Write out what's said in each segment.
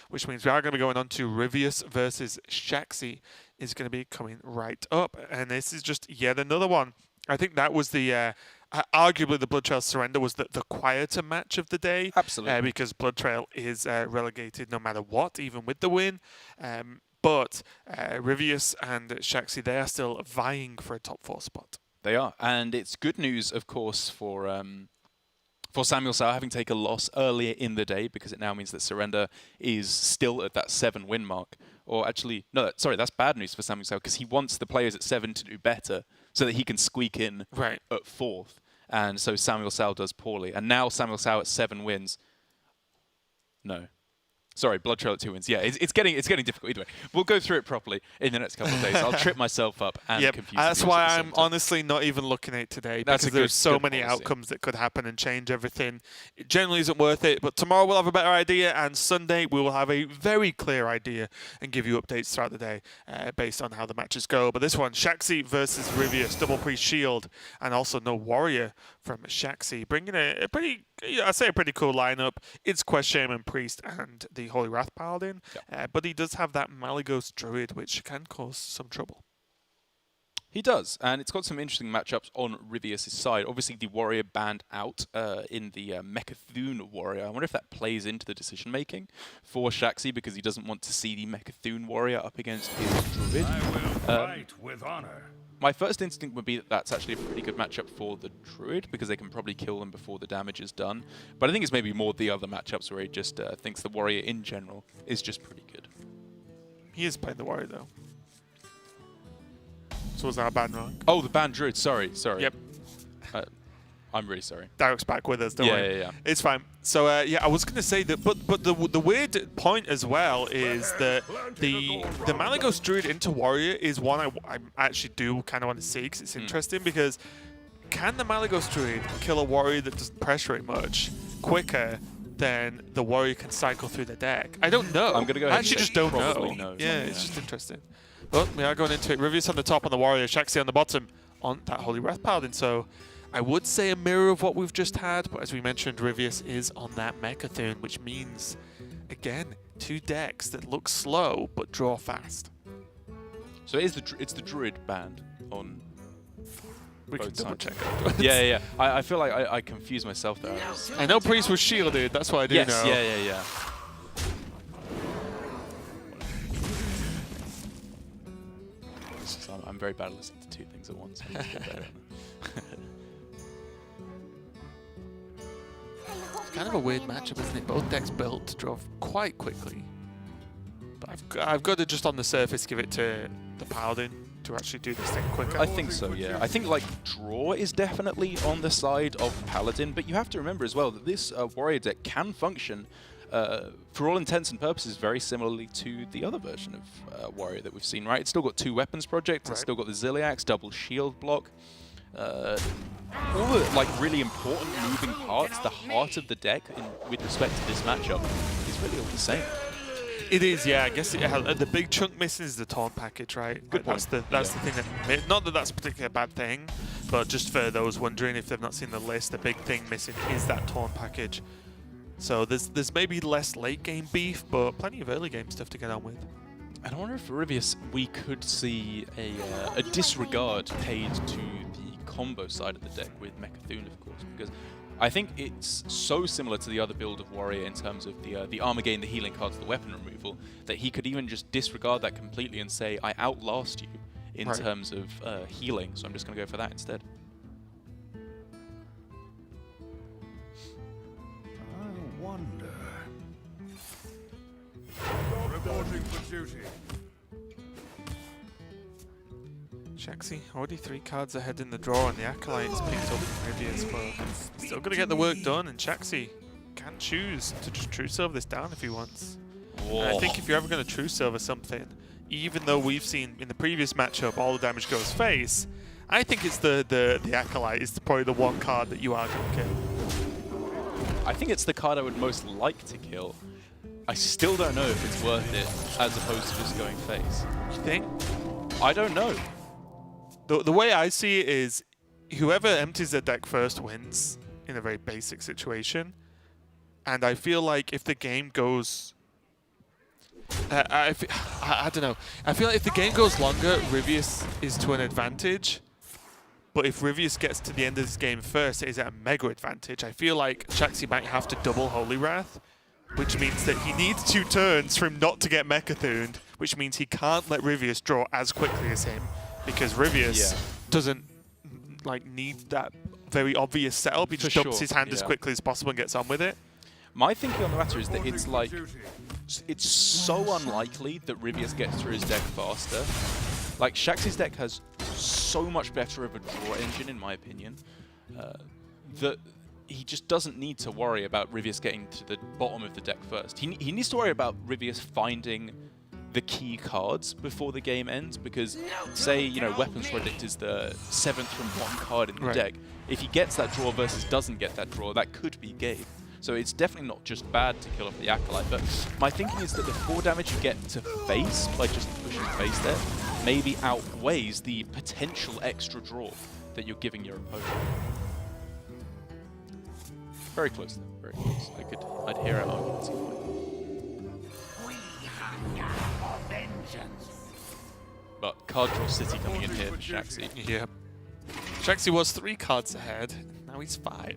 which means we are going to be going on to Ryvius versus Shaxy is going to be coming right up. And this is just yet another one. I think that was the... arguably, the Blood Trail Surrender was the quieter match of the day. Absolutely. Because Blood Trail is relegated no matter what, even with the win. But Ryvius and Shaxy, they are still vying for a top 4 spot. They are. And it's good news, of course, for Samuel Sau having taken a loss earlier in the day, because it now means that Surrender is still at that 7-win mark. Or actually, no, sorry, that's bad news for Samuel Sau, because he wants the players at 7 to do better so that he can squeak in right at 4th. And so Samuel Sau does poorly. And now Samuel Sau at 7 wins. No. Sorry, Blood Trail at 2 wins. Yeah, it's getting difficult. Either way, we'll go through it properly in the next couple of days. I'll trip myself up and confuse. That's why I'm honestly not even looking at it today, because there's so many policy. outcomes that could happen and change everything. It generally isn't worth it, but tomorrow we'll have a better idea, and Sunday we will have a very clear idea and give you updates throughout the day based on how the matches go. But this one, Shaxy versus Ryvius, double priest shield, and also no warrior from Shaxy, bringing a pretty, I'd say a pretty cool lineup. It's Quest Shaman, Priest, and the Holy Wrath Paladin. Yep. But he does have that Malygos Druid, which can cause some trouble. He does, and it's got some interesting matchups on Ryvius' side. Obviously, the warrior banned out in the Mechathune warrior. I wonder if that plays into the decision-making for Shaxy, because he doesn't want to see the Mechathune warrior up against his Druid. I will fight with honor. My first instinct would be that that's actually a pretty good matchup for the Druid, because they can probably kill them before the damage is done. But I think it's maybe more the other matchups where he just thinks the warrior in general is just pretty good. He is playing the warrior, though. So was that a bad wrong? Oh, the banned Druid. Sorry. Yep. I'm really sorry. Derek's back with us, don't worry. Yeah. It's fine. So, yeah, I was going to say that, but the weird point as well is that the Malygos Druid into Warrior is one I actually do kind of want to see, because it's interesting, because can the Malygos Druid kill a Warrior that doesn't pressure it much quicker than the Warrior can cycle through the deck? I don't know. I'm going to go ahead I actually just don't know. No. Yeah, it's just interesting. But we are going into it. Ryvius on the top on the Warrior, Shaxy on the bottom on that Holy Wrath Paladin. So I would say a mirror of what we've just had, but as we mentioned, Ryvius is on that Mechathune, which means, again, 2 decks that look slow but draw fast. So it's the Druid band on We can both double sides. check afterwards. Yeah. I feel like I confused myself there. I know Priest was shielded, that's what I do know. Yes, yeah. So I'm very bad at listening to 2 things at once. I need to get better at it. It's kind of a weird matchup, isn't it? Both decks built to draw quite quickly. But I've got to just on the surface give it to the Paladin to actually do this thing quicker. I think so, yeah. I think like draw is definitely on the side of Paladin, but you have to remember as well that this warrior deck can function for all intents and purposes very similarly to the other version of warrior that we've seen, right? It's still got 2 weapons projects, it's still got the Ziliax, double shield block. All the like really important moving parts, the heart of the deck with respect to this matchup is really all the same. It is, yeah. I guess the big chunk missing is the taunt package, right? Good point. That's the thing that, not that that's particularly a bad thing, but just for those wondering if they've not seen the list, the big thing missing is that taunt package. So there's maybe less late game beef, but plenty of early game stuff to get on with. And I wonder if for Ryvius we could see a disregard paid to the combo side of the deck with Mechathune, of course, because I think it's so similar to the other build of Warrior in terms of the armor gain, the healing cards, the weapon removal, that he could even just disregard that completely and say, I outlast you in terms of healing, so I'm just going to go for that instead. I wonder. Reporting for duty. Shaxy already 3 cards ahead in the draw, and the Acolyte's picked up Ryvius, but still going to get the work done, and Shaxy can choose to just True Silver this down if he wants. I think if you're ever going to True Silver something, even though we've seen in the previous matchup all the damage goes face, I think it's the Acolyte is probably the one card that you are going to kill. I think it's the card I would most like to kill. I still don't know if it's worth it as opposed to just going face. You think? I don't know. The way I see it is whoever empties their deck first wins in a very basic situation. And I feel like if the game goes I don't know. I feel like if the game goes longer, Ryvius is to an advantage. But if Ryvius gets to the end of this game first, it is at a mega advantage. I feel like Shaxy might have to double Holy Wrath, which means that he needs 2 turns for him not to get Mechathuned, which means he can't let Ryvius draw as quickly as him, because Ryvius doesn't like need that very obvious setup. He just dumps his hand as quickly as possible and gets on with it. My thinking on the matter is that it's like, it's so unlikely that Ryvius gets through his deck faster. Like, Shaxy's deck has so much better of a draw engine, in my opinion, that he just doesn't need to worry about Ryvius getting to the bottom of the deck first. He needs to worry about Ryvius finding the key cards before the game ends, because say, you know, Weapons Project is the 7th from bottom card in the deck. If he gets that draw versus doesn't get that draw, that could be game. So it's definitely not just bad to kill off the Acolyte, but my thinking is that the 4 damage you get to face by just pushing face there maybe outweighs the potential extra draw that you're giving your opponent. Very close though, very close. I'd hear it arguments. But card draw city coming in here for Shaxy. Yeah. Shaxy was 3 cards ahead, now he's 5.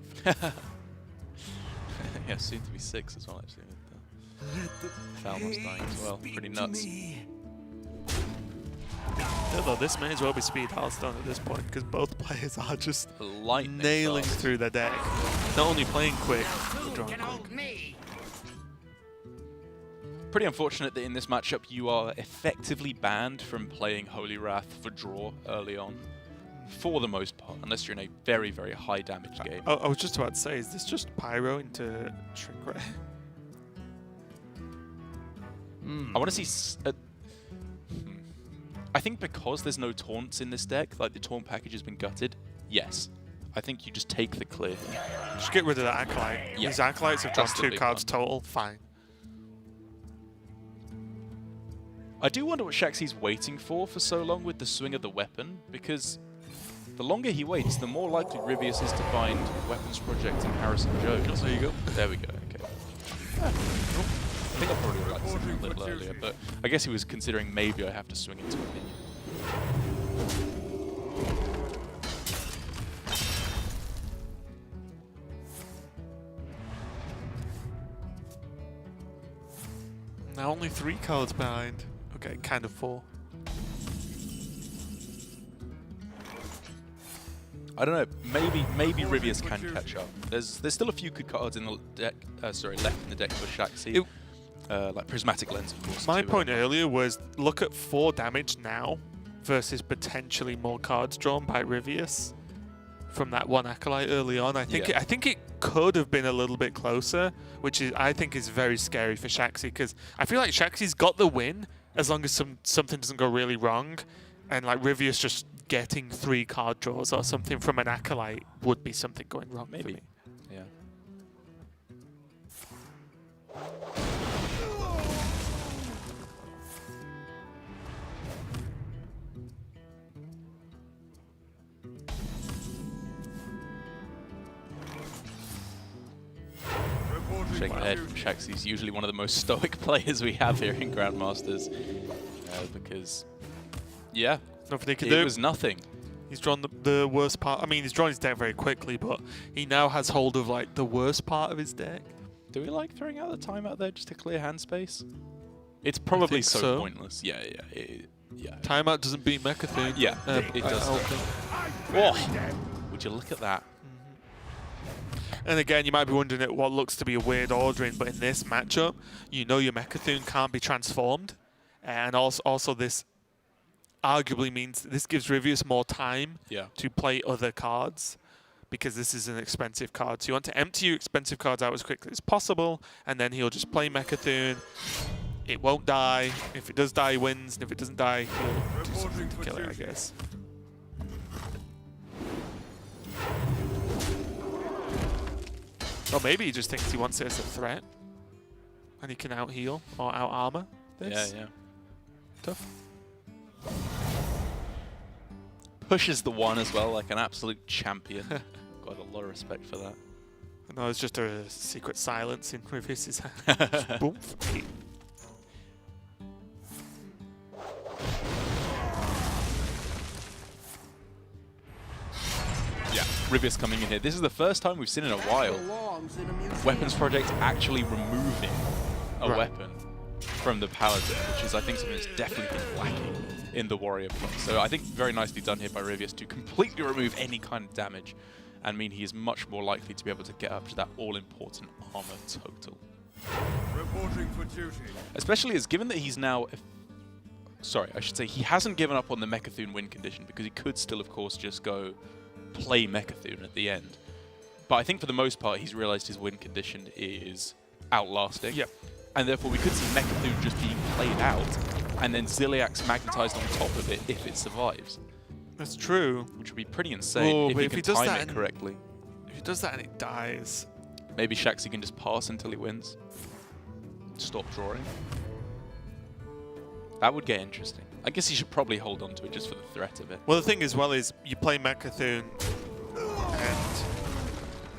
Yeah, soon to be 6 as well, actually. Falmos dying as well. Pretty nuts. Although this may as well be speed Hearthstone at this point, because both players are just nailing fast through their deck. Not only playing quick, but drawing quick. Pretty unfortunate that in this matchup you are effectively banned from playing Holy Wrath for draw early on. For the most part, unless you're in a very, very high damage game. I was just about to say, is this just Pyro into Shrink Ray? I want to see... I think because there's no taunts in this deck, like the taunt package has been gutted, yes. I think you just take the clear. Just get rid of that Acolyte. Yeah. These Acolytes have drawn That's the 2 big cards one. total, fine. I do wonder what Shaxy's waiting for so long with the swing of the weapon, because the longer he waits, the more likely Ryvius is to find Weapons Project and Harrison Jones. There you go. There we go, okay. I think I probably would like to see him a little earlier, but I guess he was considering maybe I have to swing into a minion. Now only 3 cards behind. Okay, kind of 4. I don't know. Maybe Ryvius can catch up. There's still a few good cards in the deck. Left in the deck for Shaxy. Like Prismatic Lens, of course. My point earlier was look at 4 damage now versus potentially more cards drawn by Ryvius from that one Acolyte early on. I think it could have been a little bit closer, which is I think is very scary for Shaxy, because I feel like Shaxy's got the win as long as something doesn't go really wrong, and like Ryvius just getting 3 card draws or something from an Acolyte would be something going wrong for me. Yeah. Shake the head from Shaxy's usually one of the most stoic players we have here in Grandmasters, because, yeah, Nothing he can it do. was nothing. He's drawn the worst part. I mean, he's drawn his deck very quickly, but he now has hold of like the worst part of his deck. Do we like throwing out the timeout there just to clear hand space? It's probably so pointless. Yeah. Timeout doesn't beat Mechathuned. Yeah, it does. Oh, would you look at that? And again, you might be wondering at what looks to be a weird ordering, but in this matchup, you know your Mechathuned can't be transformed. And also this arguably means this gives Ryvius more time to play other cards, because this is an expensive card. So you want to empty your expensive cards out as quickly as possible, and then he'll just play Mechathuned. It won't die. If it does die, he wins. And if it doesn't die, he'll do something to kill it, I guess. Or maybe he just thinks he wants it as a threat, and he can out-heal or out-armor this. Yeah. Tough. Pushes the 1 as well, like an absolute champion. Got a lot of respect for that. No, it's just a secret silence in Ryvius' hand. Boom. Ryvius coming in here. This is the first time we've seen in a while Weapons Project actually removing a weapon from the Paladin, which is, I think, something that's definitely been lacking in the Warrior play. So I think very nicely done here by Ryvius to completely remove any kind of damage and mean he is much more likely to be able to get up to that all-important armor total. Reporting for duty. Especially as given that he's now... Sorry, I should say he hasn't given up on the Mechathune win condition because he could still, of course, just go play Mechathune at the end. But I think for the most part, he's realized his win condition is outlasting. Yep. And therefore, we could see Mechathune just being played out and then Ziliax magnetized on top of it if it survives. That's true. Which would be pretty insane if he can time it correctly. If he does that and it dies... Maybe Shaxy can just pass until he wins. Stop drawing. That would get interesting. I guess he should probably hold on to it just for the threat of it. Well, the thing as well is you play Mechathune,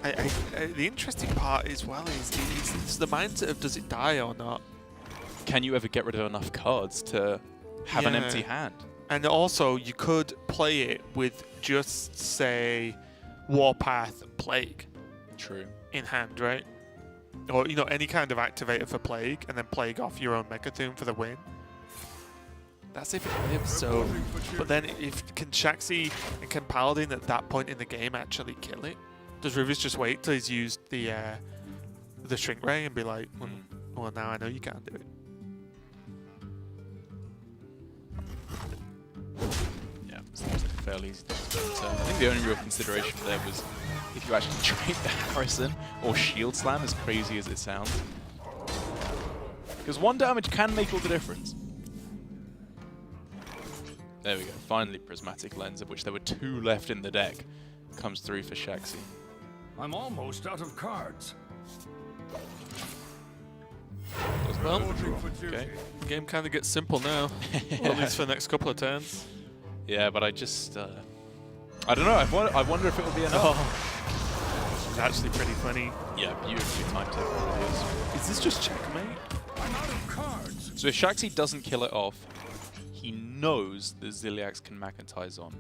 and the interesting part as well is the mindset of does it die or not. Can you ever get rid of enough cards to have an empty hand? And also, you could play it with just, say, Warpath and Plague. True. In hand, right? Or, you know, any kind of activator for Plague, and then Plague off your own Mechathune for the win. That's if it lives, so... But then, can Shaxy and can Paladin at that point in the game actually kill it? Does Ryvius just wait till he's used the Shrink Ray and be like, well, now I know you can't do it. Yeah, seems like a fairly easy thing. But, I think the only real consideration there was if you actually trade the Harrison or Shield Slam, as crazy as it sounds. Because 1 damage can make all the difference. There we go. Finally, Prismatic Lens, of which there were 2 left in the deck, comes through for Shaxy. I'm almost out of cards. Well, Reporting for duty. Okay. the game kind of gets simple now, well, at least for the next couple of turns. Yeah, but I just... I don't know. I wonder if it will be enough. It's actually pretty funny. Yeah, beautifully timed it. Really is. Is this just checkmate? I'm out of cards. So if Shaxy doesn't kill it off, he knows that Ziliax can magnetize on.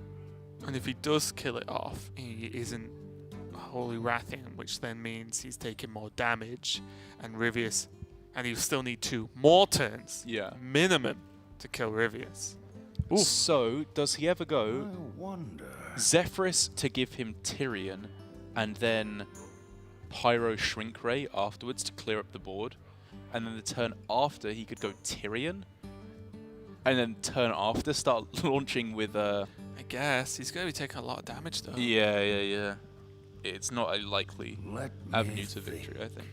And if he does kill it off, he isn't Holy Wrathing, which then means he's taking more damage, and Ryvius, and he'll still need 2 more turns, minimum, to kill Ryvius. Ooh. So, does he ever go I wonder. Zephyrus to give him Tyrion, and then Pyro Shrink Ray afterwards to clear up the board, and then the turn after he could go Tyrion, and then turn after start launching with I guess. He's going to be taking a lot of damage, though. Yeah. It's not a likely avenue to victory, I think.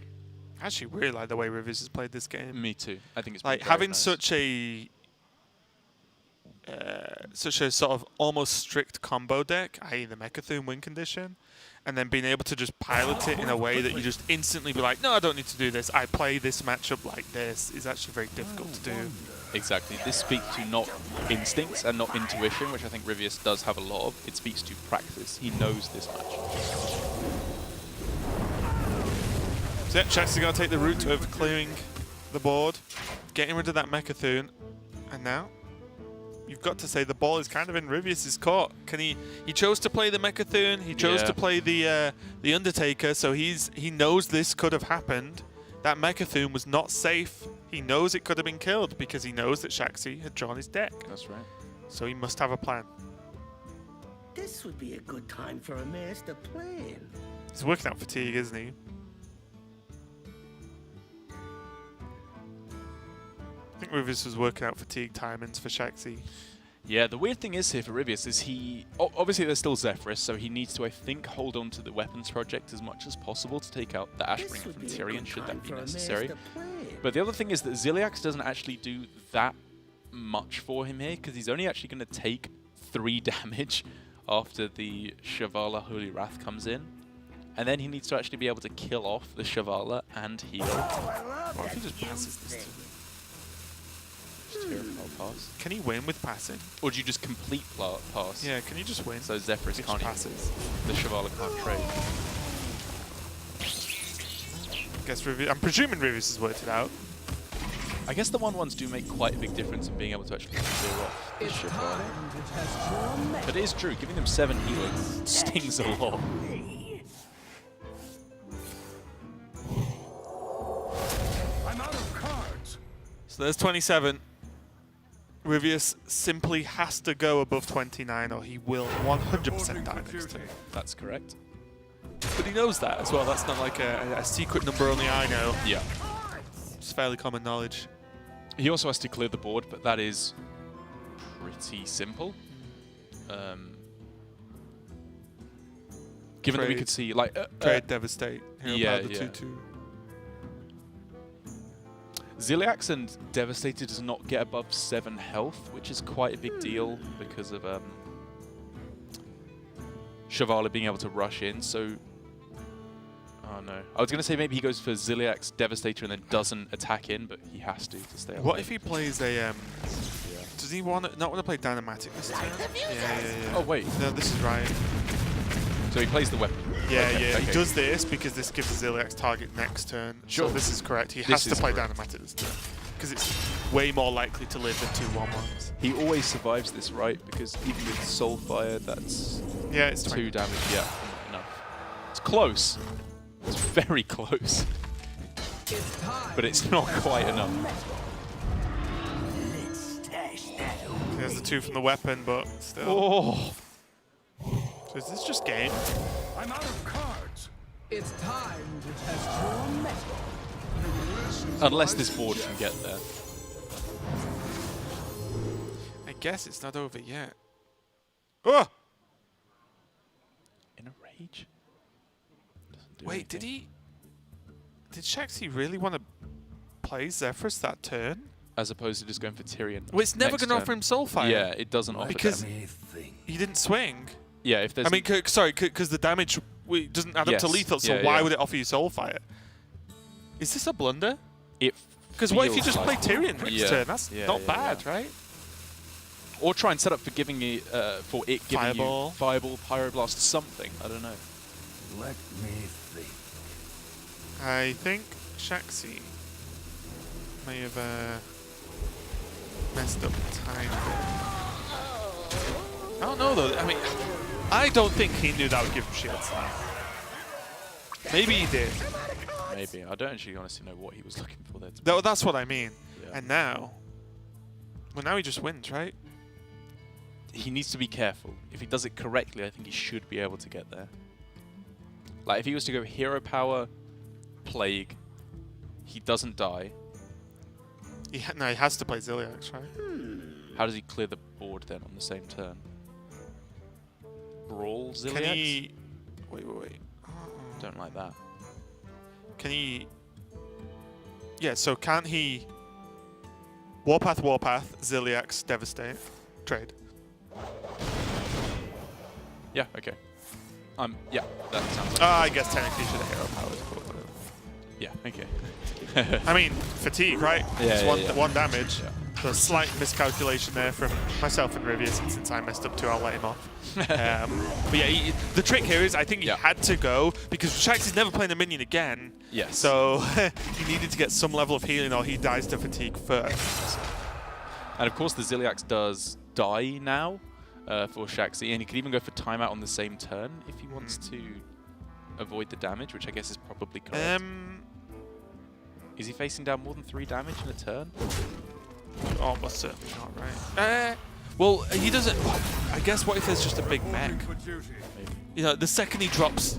I actually really like the way Ryvius has played this game. Me too. I think it's like very having nice. such a sort of almost strict combo deck, i.e. the Mechathune win condition, and then being able to just pilot it in a way that you just instantly be like, no, I don't need to do this. I play this matchup like this is actually very difficult to do. Exactly. This speaks to not instincts and not intuition, which I think Ryvius does have a lot of. It speaks to practice. He knows this much. So yeah, Shaxy going to take the route of clearing the board, getting rid of that Mechathune, and now you've got to say the ball is kind of in Ryvius's court. Can he chose to play the Mechathune, he chose to play the Undertaker, so he knows this could have happened. That Mechathune was not safe. He knows it could have been killed because he knows that Shaxy had drawn his deck. That's right. So he must have a plan. This would be a good time for a master plan. He's working out fatigue, isn't he? I think Ryvius was working out fatigue timings for Shaxy. Yeah, the weird thing is here for Ryvius is obviously there's still Zephyrus, so he needs to, I think, hold on to the weapons project as much as possible to take out the Ashbringer from Tyrion, should that be necessary. But the other thing is that Ziliax doesn't actually do that much for him here, because he's only actually going to take 3 damage after the Shavala Holy Wrath comes in. And then he needs to actually be able to kill off the Shavala and heal. What if he just passes this to him? Pass. Can he win with passing? Or do you just complete pass? Yeah, can you just win? So Zephyrus He can't just passes. The Shavala can't trade. Guess I'm presuming Ryvius has worked it out. I guess the 1/1s do make quite a big difference in being able to actually clear off the Shivali. But it is true, giving them 7 healing stings a lot. I'm out of cards. So there's 27. Ryvius simply has to go above 29 or he will 100% die next turn. That's correct. But he knows that as well. That's not like a secret number only I know. Yeah. It's fairly common knowledge. He also has to clear the board, but that is pretty simple. Given that we could see, like... Trade, devastate. Hero yeah, power, the yeah. 2/2. Ziliax and Devastator does not get above 7 health, which is quite a big deal because of Shivali being able to rush in, so... Oh no. I was going to say maybe he goes for Ziliax, Devastator, and then doesn't attack in, but he has to stay alive. What if he plays a... Does he not want to play Dynamatic this turn? Yeah. Oh wait. No, this is right. So he plays the weapon. Yeah, Okay, yeah. okay. He does this because this gives Ziliax target next turn. Sure. So this is correct. He This has to is play correct. Dynamatic this turn. Because it's way more likely to live than 2 1/1s. He always survives this, right? Because even with Soulfire, that's Yeah, it's 2 20. damage. Yeah, not enough. It's close. It's very close. But it's not quite enough. There's the 2 from the weapon, but still. Oh! So is this just game? I'm out of cards. It's time to test your metal. Unless this board can get there. I guess it's not over yet. Oh! In a rage? Doesn't do Wait, did anything. Did Shaxy really want to play Zephyrus that turn? As opposed to just going for Tyrion. Well, it's never next going to offer turn. him Soulfire. Yeah, it doesn't offer Because- that. Let me think. He didn't swing. Yeah, if there's... I mean, sorry, because the damage doesn't add up to Yes. lethal, so Yeah, why yeah. would it offer you Soulfire? Is this a blunder? it Because what if you feels just play like- Tyrion next Yeah. turn? That's Yeah, not yeah, bad, yeah. right? Or try and set up for giving you, for it giving Fireball. you Fireball, Pyroblast, something. I don't know. Let me think. I think Shaxy may have messed up a tiny bit. I don't know though. I mean, I don't think he knew that would give him shields. Maybe he did. Maybe. I don't actually honestly know what he was looking for there. That's what I mean. Yeah. And now, well, now he just wins, right? He needs to be careful. If he does it correctly, I think he should be able to get there. Like, if he was to go Hero Power, Plague, he doesn't die. No, he has to play Ziliax, right? How does he clear the board then on the same turn? Brawl Ziliax? Can he... Wait. Don't like that. Can he... Yeah, so can't he... Warpath, Ziliax, Devastate, trade. Yeah, okay. Yeah, that sounds like... I guess technically he should have hero powers, but whatever. yeah, okay. I mean, fatigue, right? Yeah, It's yeah, yeah. one damage. Yeah. So a slight miscalculation there from myself and Ryvius, and since I messed up too, I'll let him off. But yeah, the trick here is I think he Yeah. had to go because Shaxy's never playing a minion again. Yes. So he needed to get some level of healing or he dies to fatigue first. And of course the Ziliax does die now for Shaxy, and he could even go for timeout on the same turn if he wants to avoid the damage, which I guess is probably correct. Is he facing down more than 3 damage in a turn? Almost certainly not, right? Well, he doesn't... I guess what if there's just a big mech? For duty. You know, the second he drops,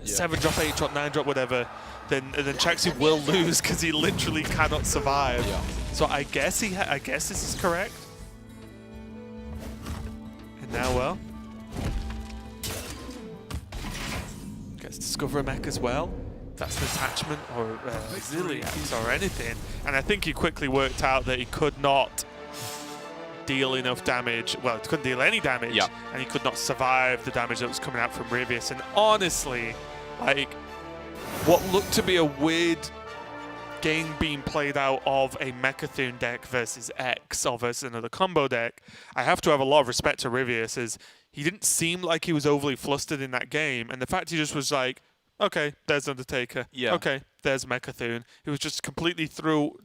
7 drop, 8 drop, 9 drop, whatever, then Shaxy will lose because he literally cannot survive. Yeah. So I guess I guess this is correct. And now, well, gets discover a mech as well. That's an attachment or Ziliax or anything. And I think he quickly worked out that he could not deal enough damage. Well, he couldn't deal any damage. Yeah. And he could not survive the damage that was coming out from Ryvius. And honestly, like, what looked to be a weird game being played out of a Mechathune deck versus X or versus another combo deck, I have to have a lot of respect to Ryvius, as he didn't seem like he was overly flustered in that game. And the fact he just was like, okay, there's Undertaker. Yeah. Okay, there's Mechathune, who was just completely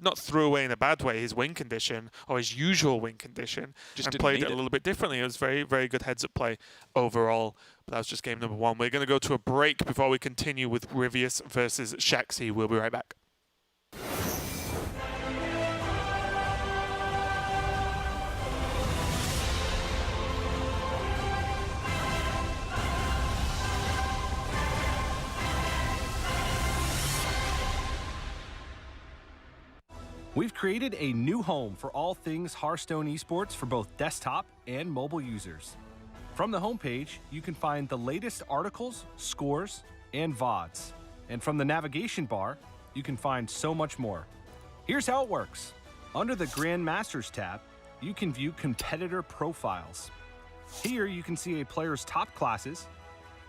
not threw away in a bad way his win condition or his usual win condition, Just and didn't played need it a it. little bit differently. It was very, very good heads-up play overall. But that was just game number 1. We're going to go to a break before we continue with Ryvius versus Shaxy. We'll be right back. We've created a new home for all things Hearthstone Esports for both desktop and mobile users. From the homepage, you can find the latest articles, scores, and VODs. And from the navigation bar, you can find so much more. Here's how it works. Under the Grandmasters tab, you can view competitor profiles. Here you can see a player's top classes,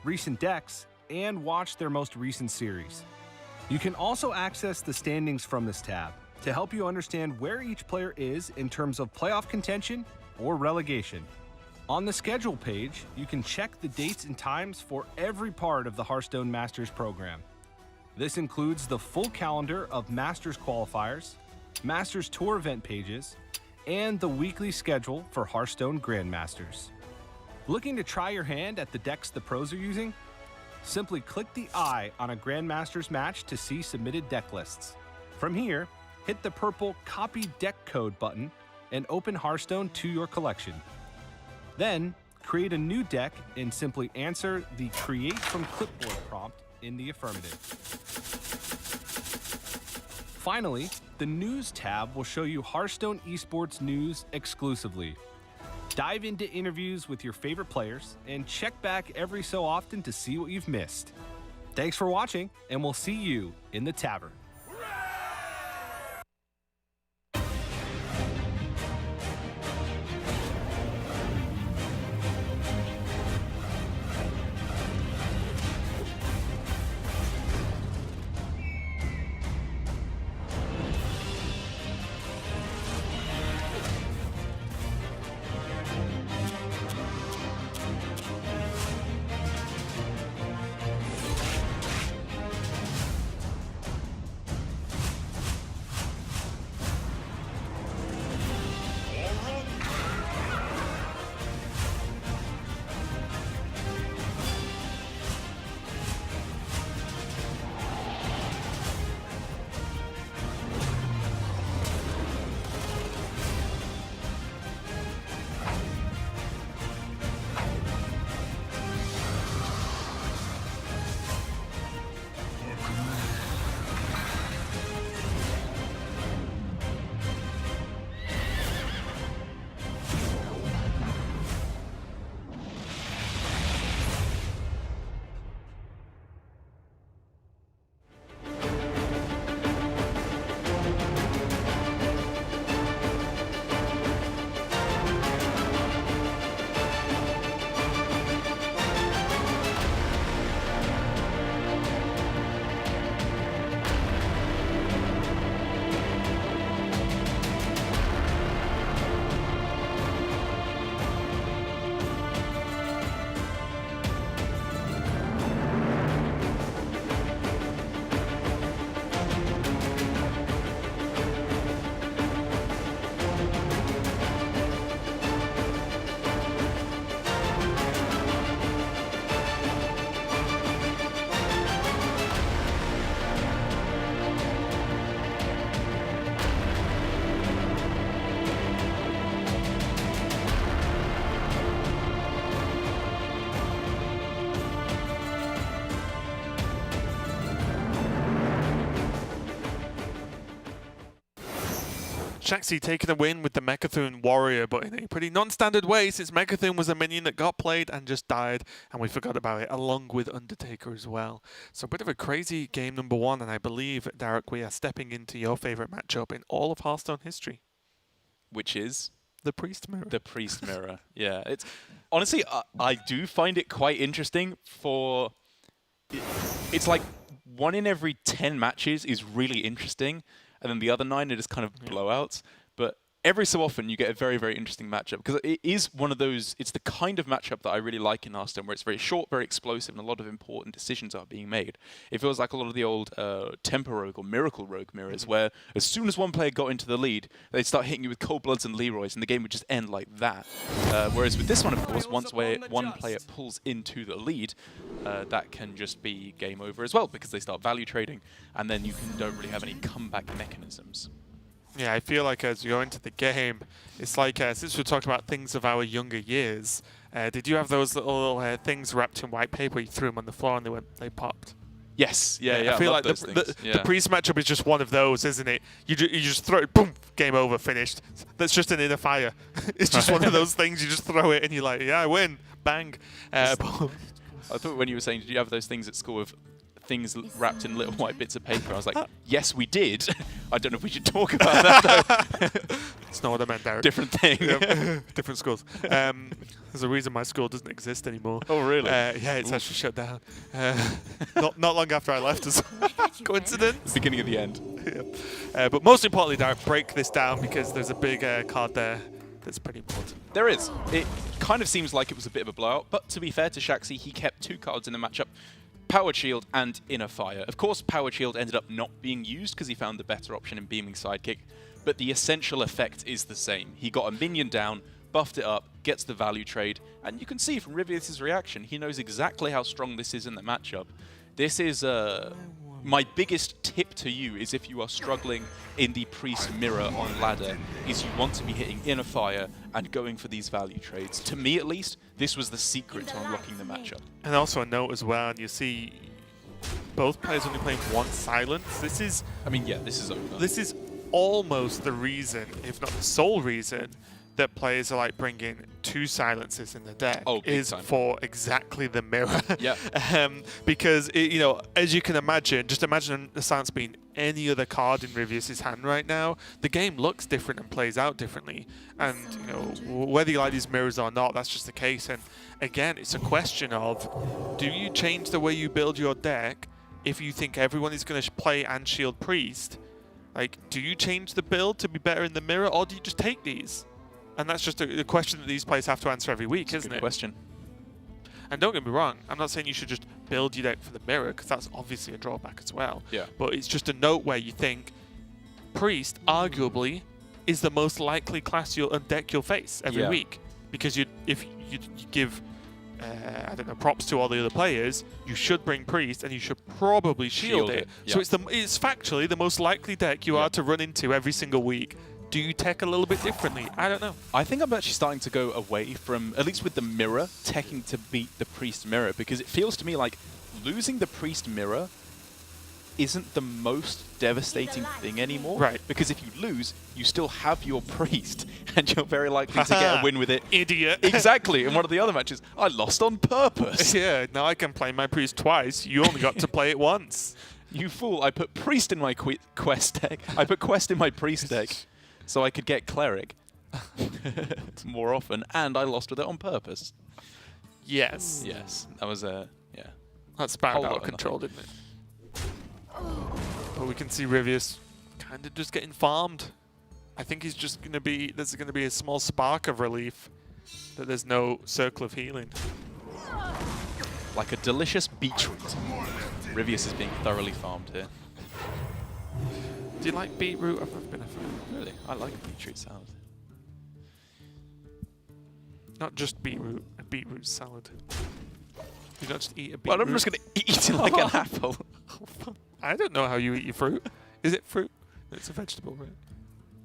recent decks, and watch their most recent series. You can also access the standings from this tab to help you understand where each player is in terms of playoff contention or relegation. On the schedule page, you can check the dates and times for every part of the Hearthstone Masters program. This includes the full calendar of Masters qualifiers, Masters Tour event pages, and the weekly schedule for Hearthstone Grandmasters. Looking to try your hand at the decks the pros are using? Simply click the eye on a Grandmasters match to see submitted deck lists. From here, hit the purple Copy Deck Code button and open Hearthstone to your collection. Then, create a new deck and simply answer the Create from Clipboard prompt in the affirmative. Finally, the News tab will show you Hearthstone Esports news exclusively. Dive into interviews with your favorite players and check back every so often to see what you've missed. Thanks for watching, and we'll see you in the tavern. Shaxy taking a win with the Mechathune Warrior, but in a pretty non-standard way, since Mechathune was a minion that got played and just died, and we forgot about it, along with Undertaker as well. So a bit of a crazy game number 1, and I believe, Derek, we are stepping into your favourite matchup in all of Hearthstone history. Which is? The Priest Mirror. The Priest Mirror, yeah. It's honestly, I do find it quite interesting for... It's like 1 in every 10 matches is really interesting, and then the other 9 are just kind of blowouts. But every so often you get a very, very interesting matchup because it is one of those, it's the kind of matchup that I really like in Hearthstone where it's very short, very explosive, and a lot of important decisions are being made. It feels like a lot of the old Tempo Rogue or Miracle Rogue mirrors where as soon as one player got into the lead, they'd start hitting you with Cold Bloods and Leroys and the game would just end like that. Whereas with this one, of course, once where one player pulls into the lead, that can just be game over as well because they start value trading and then you don't really have any comeback mechanisms. Yeah, I feel like as you go into the game, it's like, since we're talking about things of our younger years, did you have those little things wrapped in white paper, you threw them on the floor and they popped? Yes, yeah, I feel like the priest matchup is just one of those, isn't it? You just throw it, boom, game over, finished. That's just an inner fire. It's just one of those things, you just throw it and you're like, yeah, I win, bang. I thought when you were saying, did you have those things at school of things wrapped in little white bits of paper? I was like, yes, we did. I don't know if we should talk about that, though. It's not what I meant, Derek. Different thing. Different schools. There's a reason my school doesn't exist anymore. Oh, really? Yeah, it's actually shut down. Not long after I left as well. Coincidence? The beginning of the end. Yep. But most importantly, Derek, break this down because there's a big card there that's pretty important. There is. It kind of seems like it was a bit of a blowout, but to be fair to Shaxy, he kept 2 cards in the matchup. Powered Shield and Inner Fire. Of course, Powered Shield ended up not being used because he found the better option in Beaming Sidekick, but the essential effect is the same. He got a minion down, buffed it up, gets the value trade, and you can see from Ryvius' reaction, he knows exactly how strong this is in the matchup. This is my biggest tip to you is if you are struggling in the Priest Mirror on ladder, is you want to be hitting Inner Fire and going for these value trades. To me, at least, this was the secret to unlocking the matchup. And also a note as well, and you see both players only playing 1 silence. This is... I mean, yeah, this is over. This is almost the reason, if not the sole reason, that players are like bringing 2 silences in the deck is for exactly the mirror. Yeah. Because, as you can imagine, just imagine the silence being any other card in Ryvius' hand right now. The game looks different and plays out differently. And, whether you like these mirrors or not, that's just the case. And again, it's a question of, do you change the way you build your deck if you think everyone is going to play and shield Priest? Like, do you change the build to be better in the mirror, or do you just take these? And that's just a question that these players have to answer every week, isn't it? Good question. And don't get me wrong, I'm not saying you should just build your deck for the mirror, because that's obviously a drawback as well. Yeah. But it's just a note where you think Priest, arguably, is the most likely class deck you'll face every week. Because if you give, I don't know, props to all the other players, you should bring Priest, and you should probably shield it. Yeah. So it's factually the most likely deck you are to run into every single week. Do you tech a little bit differently? I don't know. I think I'm actually starting to go away from, at least with the mirror, teching to beat the Priest Mirror, because it feels to me like losing the Priest Mirror isn't the most devastating thing anymore. Right. Because if you lose, you still have your Priest, and you're very likely to get a win with it. Idiot. Exactly. In one of the other matches, I lost on purpose. Yeah, now I can play my Priest twice. You only got to play it once. You fool. I put Priest in my Quest deck. I put Quest in my Priest deck. So I could get Cleric more often, and I lost with it on purpose. Yes. Yes, that was yeah. That's bad out of control, didn't it? But we can see Ryvius kind of just getting farmed. I think he's just going to be, there's going to be a small spark of relief that there's no circle of healing. Like a delicious beetroot. Ryvius is being thoroughly farmed here. Do you like beetroot? I've never been a fan. Really? I like beetroot salad. Not just beetroot, a beetroot salad. You don't just eat a beetroot. Well, I'm just going to eat it like an apple. I don't know how you eat your fruit. Is it fruit? It's a vegetable, right?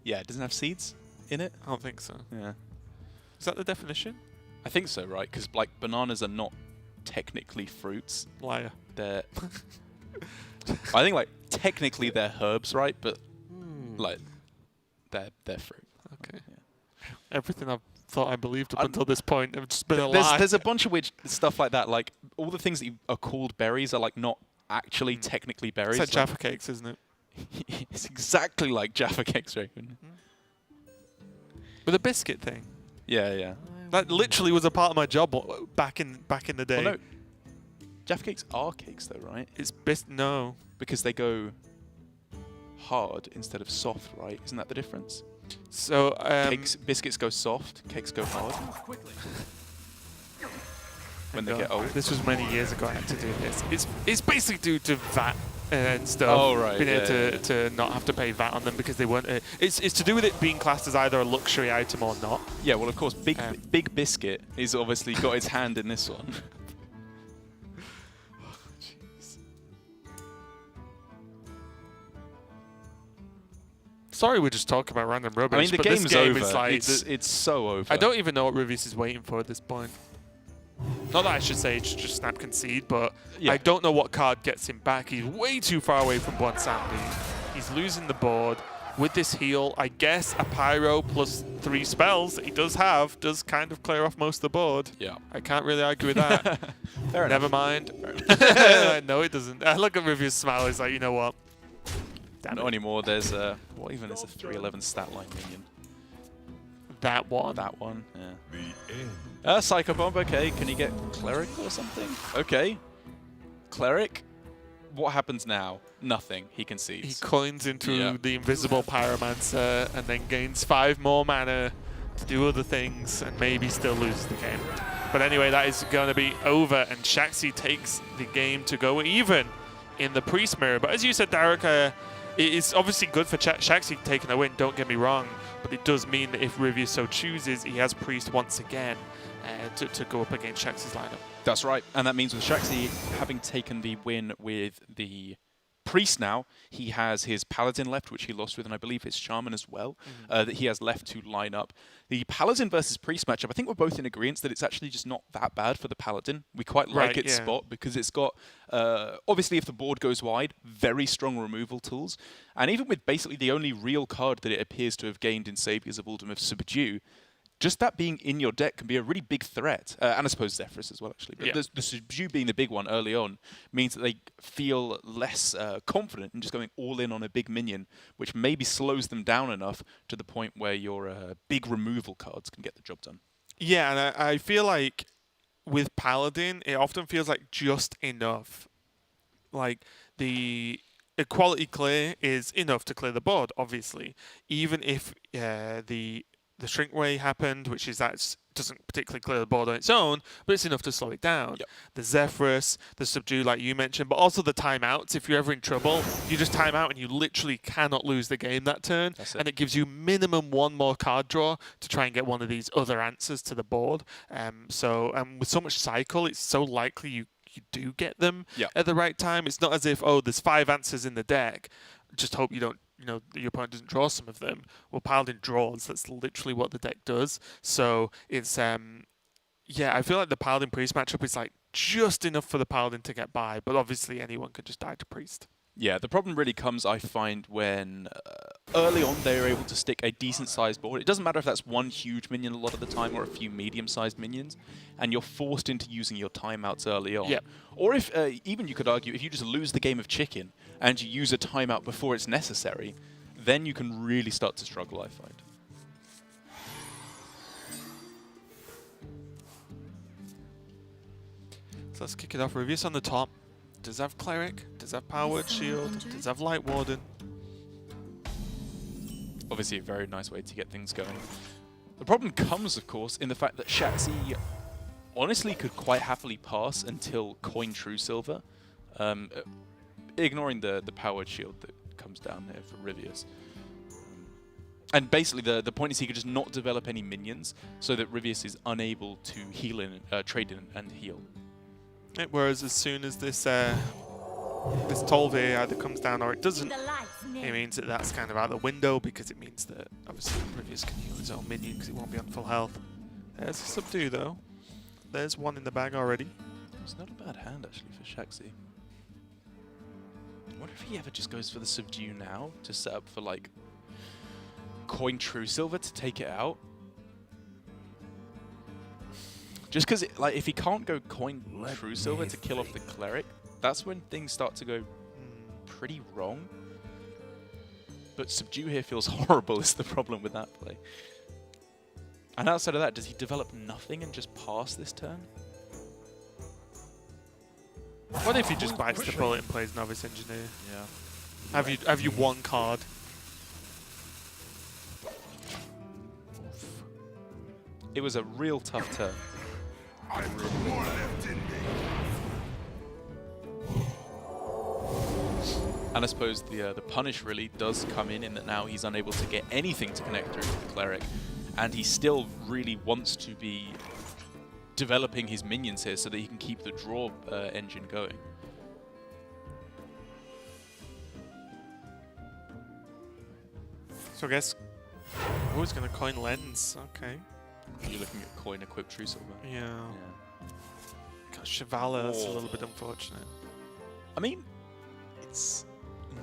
Yeah, it doesn't have seeds in it. I don't think so. Yeah. Is that the definition? I think so, right? Because like bananas are not technically fruits. Liar. They're... I think like technically they're herbs, right? But like they're fruit. Okay. Yeah. Everything I've thought I believed up until this point have just been a lie. There's a bunch of weird stuff like that. Like all the things that are called berries are like not actually technically berries. It's like Jaffa cakes, isn't it? It's exactly like Jaffa cakes, right? With a biscuit thing. Yeah, yeah. That literally was a part of my job back in the day. Well, no, Jaffa cakes are cakes though, right? It's no. Because they go hard instead of soft, right? Isn't that the difference? So Biscuits go soft, cakes go hard. When they get old. This was many years ago I had to do this. It's basically due to VAT and stuff. Oh, right. Being able to not have to pay VAT on them because they weren't. It's to do with it being classed as either a luxury item or not. Yeah, well, of course, Big Biscuit is obviously got his hand in this one. Sorry, we're just talking about random rubbish. I mean, the but game's this game over. is like It's so over. I don't even know what Ryvius is waiting for at this point. Not that I should say it's just snap concede, but Yeah. I don't know what card gets him back. He's way too far away from Blunt Sandy. He's losing the board. With this heal, I guess a Pyro plus 3 spells that he does have does kind of clear off most of the board. Yeah. I can't really argue with that. Fair enough. Never mind. No, it doesn't. I look at Ryvius' smile. He's like, you know what? Damn Not it. anymore. There's what even is a 311 stat line minion? That one. That one. Yeah. The end. Psycho Bomb. Okay. Can you get Cleric or something? Okay. Cleric. What happens now? Nothing. He He concedes. coins into Yeah. the invisible Pyromancer and then gains 5 more mana to do other things and maybe still loses the game. But anyway, that is going to be over and Shaxy takes the game to go even in the Priest Mirror. But as you said, Derek, it is obviously good for Shaxy taking a win, don't get me wrong, but it does mean that if Ryvius so chooses, he has Priest once again to go up against Shaxy's lineup. That's right. And that means with Shaxy having taken the win with the Priest now, he has his Paladin left, which he lost with, and I believe his Shaman as well, that he has left to line up. The Paladin versus Priest matchup, I think we're both in agreement that it's actually just not that bad for the Paladin. We quite like Right, its yeah. spot because it's got, obviously if the board goes wide, very strong removal tools. And even with basically the only real card that it appears to have gained in Saviors of Uldum Subdue, just that being in your deck can be a really big threat. And I suppose Zephyrus as well, actually. But Yeah. the Subdue being the big one early on means that they feel less confident in just going all in on a big minion, which maybe slows them down enough to the point where your big removal cards can get the job done. Yeah, and I feel like with Paladin, it often feels like just enough. Like the equality clear is enough to clear the board, obviously. Even if the Shrinkway happened, which is that doesn't particularly clear the board on its own, but it's enough to slow it down. Yep. The Zephyrus, the Subdue, like you mentioned, but also the timeouts. If you're ever in trouble, you just time out and you literally cannot lose the game that turn. That's it. And it gives you minimum 1 more card draw to try and get one of these other answers to the board. So with so much cycle, it's so likely you do get them Yeah. at the right time. It's not as if, oh, there's 5 answers in the deck. Just hope you don't, your opponent doesn't draw some of them. Well, Paladin draws. That's literally what the deck does. So it's, I feel like the Paladin Priest matchup is like just enough for the Paladin to get by, but obviously anyone could just die to Priest. Yeah, the problem really comes, I find, when early on they are able to stick a decent-sized board. It doesn't matter if that's one huge minion a lot of the time or a few medium-sized minions, and you're forced into using your timeouts early on. Yep. Or if, even you could argue, if you just lose the game of chicken and you use a timeout before it's necessary, then you can really start to struggle, I find. So let's kick it off. Ryvius on the top. Does have Cleric, does have Power Word Shield, does have Light Warden. Obviously a very nice way to get things going. The problem comes, of course, in the fact that Shaxy honestly could quite happily pass until Coin True Silver, ignoring the powered shield that comes down here for Ryvius. And basically the point is he could just not develop any minions so that Ryvius is unable to heal in, trade in and heal. Whereas as soon as this Tolve either comes down or it doesn't, it means that that's kind of out the window because it means that obviously Ryvius can heal his own minion because it won't be on full health. There's a Subdue though. There's one in the bag already. It's not a bad hand actually for Shaxy. I wonder if he ever just goes for the Subdue now to set up for like Coin True Silver to take it out. Just because, like, if he can't go Coin True Silver to kill off the Cleric, that's when things start to go pretty wrong. But Subdue here feels horrible is the problem with that play. And outside of that, does he develop nothing and just pass this turn? What if he just bites the bullet and plays Novice Engineer? Yeah. Have you one card? It was a real tough turn. I've got more left in me. And I suppose the punish really does come in that now he's unable to get anything to connect through to the cleric, and he still really wants to be developing his minions here so that he can keep the draw engine going. So I guess... Oh, he's going to coin lens. Okay. You're looking at coin equipped True Silver. Yeah. Yeah. God, Shivala, that's a little bit unfortunate. I mean, it's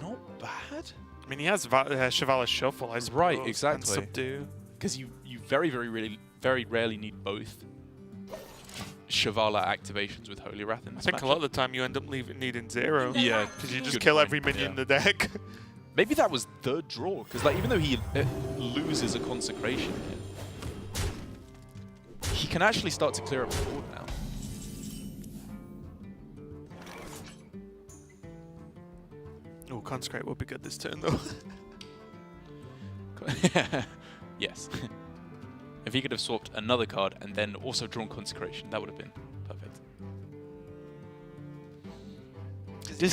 not bad. I mean, he has Shivala Shuffle, I suppose. Right, And exactly. Subdue. Because you very rarely need both Shivala activations with Holy Wrath in I this think a lot of the time you end up needing 0. Yeah, Because you just good kill point, every minion in yeah. the deck. Maybe that was the draw, because like even though he loses a consecration here, he can actually start to clear up the board now. Oh, Consecrate would be good this turn, though. Yes. If he could have swapped another card and then also drawn Consecration, that would have been perfect. Does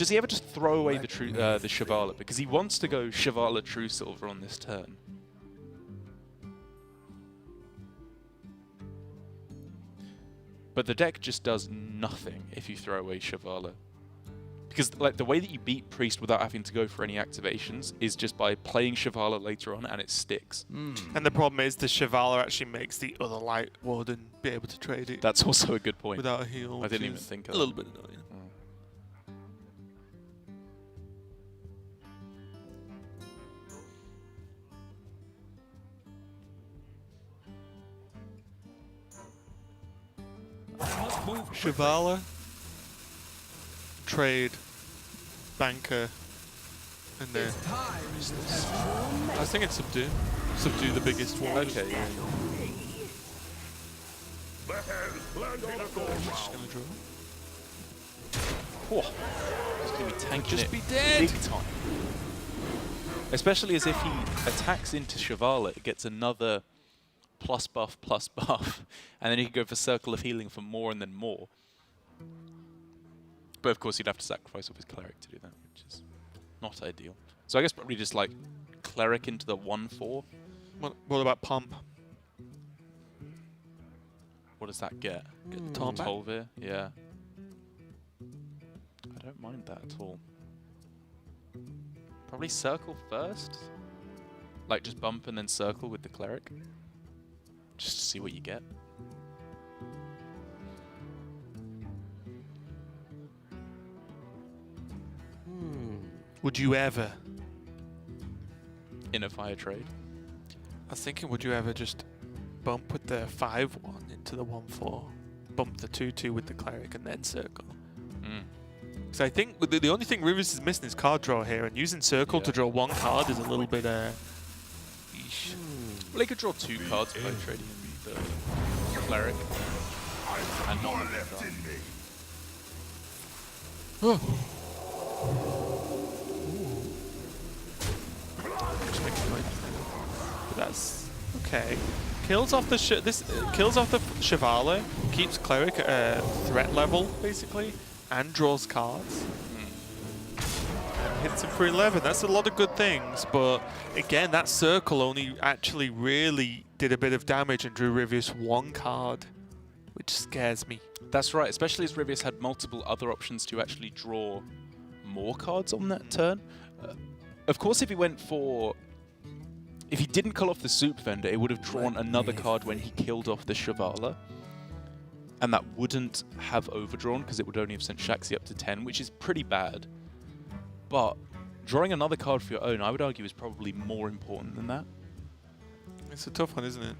he ever just throw away the Shivala? Because he wants to go Shivala True Silver on this turn. But the deck just does nothing if you throw away Shivala. Because like the way that you beat Priest without having to go for any activations is just by playing Shivala later on and it sticks. And the problem is the Shivala actually makes the other Light Warden be able to trade it That's also a good point. without a heal. I didn't which even is think of a that. little bit annoying. Shivala, trade, banker, and then It's time to test your I think it's subdue. Subdue the biggest one. Okay, yeah. Just gonna draw. Whoa. He's going to be tanking Just it be dead. big time. Especially as if he attacks into Shivala, it gets another plus buff, and then he can go for Circle of Healing for more and then more. But of course he'd have to sacrifice off his Cleric to do that, which is not ideal. So I guess probably just like Cleric into the 1/4. What about Pump? What does that get? Get the Taunt back? Tolvir? Yeah. I don't mind that at all. Probably Circle first. Like just bump and then Circle with the Cleric. Just to see what you get. Would you ever? In a fire trade. I was thinking, would you ever just bump with the 5/1 into the 1/4, bump the 2/2 with the Cleric, and then Circle? Because I think the only thing Ryvius is missing is card draw here, and using Circle to draw one card is a little bit yeesh. Well, he could draw 2 cards by trading in the Cleric. And not with Left the in me. Just making noise. But that's okay. Kills off the kills off the Shivala, keeps Cleric at a threat level basically, and draws cards. And hits him for 11. That's a lot of good things, but again, that Circle only actually really did a bit of damage and drew Ryvius 1 card, which scares me. That's right, especially as Ryvius had multiple other options to actually draw more cards on that turn. Of course, if he went for... If he didn't call off the Soup Vendor, it would have drawn another card when he killed off the Shivala. And that wouldn't have overdrawn, because it would only have sent Shaxy up to 10, which is pretty bad. But drawing another card for your own, I would argue, is probably more important than that. It's a tough one, isn't it?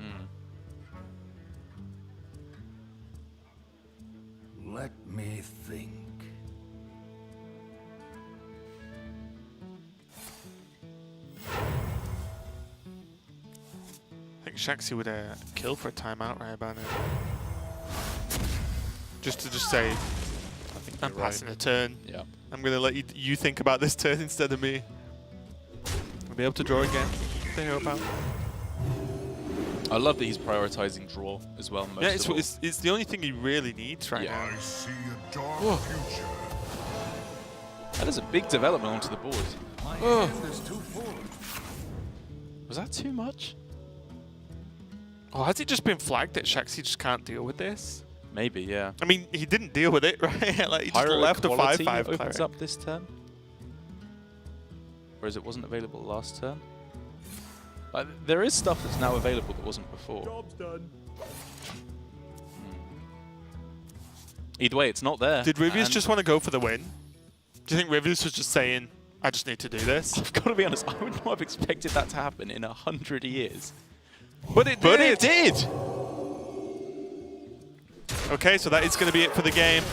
Let me think. I think Shaxy would kill for a timeout right about now. Just to say, I'm passing a turn. Yeah. I'm going to let you think about this turn instead of me. I'll be able to draw again. They help out. I love that he's prioritizing draw as well. Most Yeah, of all. it's the only thing he really needs right Yeah. now. I see a dark Whoa. future. That is a big development onto the board. My Oh. hand is too full. Was that too much? Oh, has it just been flagged that Shaxy just can't deal with this? Maybe, yeah. I mean, he didn't deal with it, right? Like, he just Pyro left a Equality 5/5 opens cleric. up this turn. Whereas it wasn't available last turn. There is stuff that's now available that wasn't before. Job's done. Either way, it's not there. Did Ryvius and just want to go for the win? Do you think Ryvius was just saying, I just need to do this? I've got to be honest, I would not have expected that to happen in 100 years. But it did! But it did! Okay, so that is going to be it for the game.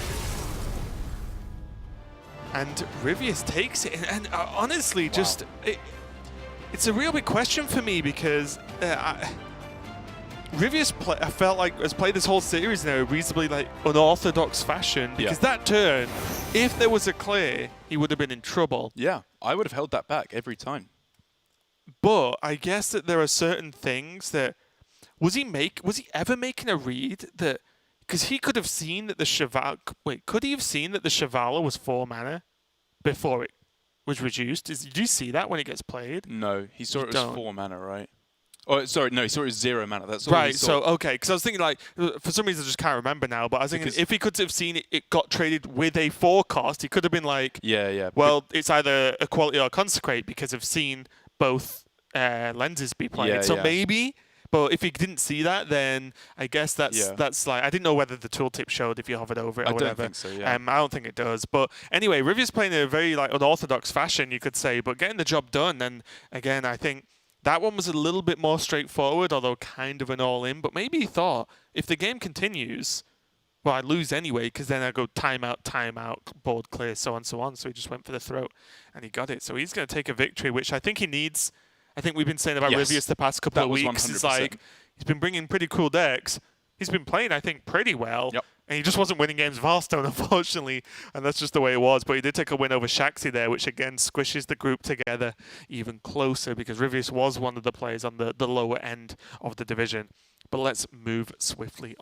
And Ryvius takes it. And honestly, just... It's a real big question for me because Ryvius, I felt like, has played this whole series in a reasonably like unorthodox fashion. Because that turn, if there was a clear, he would have been in trouble. Yeah, I would have held that back every time. But I guess that there are certain things that... Was he ever making a read that... Because he could have seen that the Cheval... Wait, could he have seen that the Chevala was 4 mana before it was reduced? Did you see that when it gets played? No, he saw You it was don't. 4 mana, right? Oh, sorry, no, he saw it was 0 mana. That's all he Right, saw. so, okay, because I was thinking, like, for some reason I just can't remember now, but I was thinking Because- if he could have seen it got traded with a 4 cost, he could have been like, Yeah, yeah. well, it's either Equality or Consecrate because I've seen both lenses be played. Yeah, So yeah. maybe, but if he didn't see that, then I guess that's like, I didn't know whether the tooltip showed if you hovered over it or I whatever. don't think so, yeah. I don't think it does. But anyway, Ryvius playing in a very like unorthodox fashion, you could say, but getting the job done. And again, I think that one was a little bit more straightforward, although kind of an all-in. But maybe he thought, if the game continues, well, I lose anyway, because then I go timeout, board clear, so on, so on. So he just went for the throat, and he got it. So he's going to take a victory, which I think he needs. I think we've been saying about Yes. Ryvius the past couple That of was weeks. It's 100%. like, he's been bringing pretty cool decks. He's been playing, I think, pretty well. Yep. And he just wasn't winning games of Hearthstone, unfortunately. And that's just the way it was. But he did take a win over Shaxy there, which again squishes the group together even closer because Ryvius was one of the players on the lower end of the division. But let's move swiftly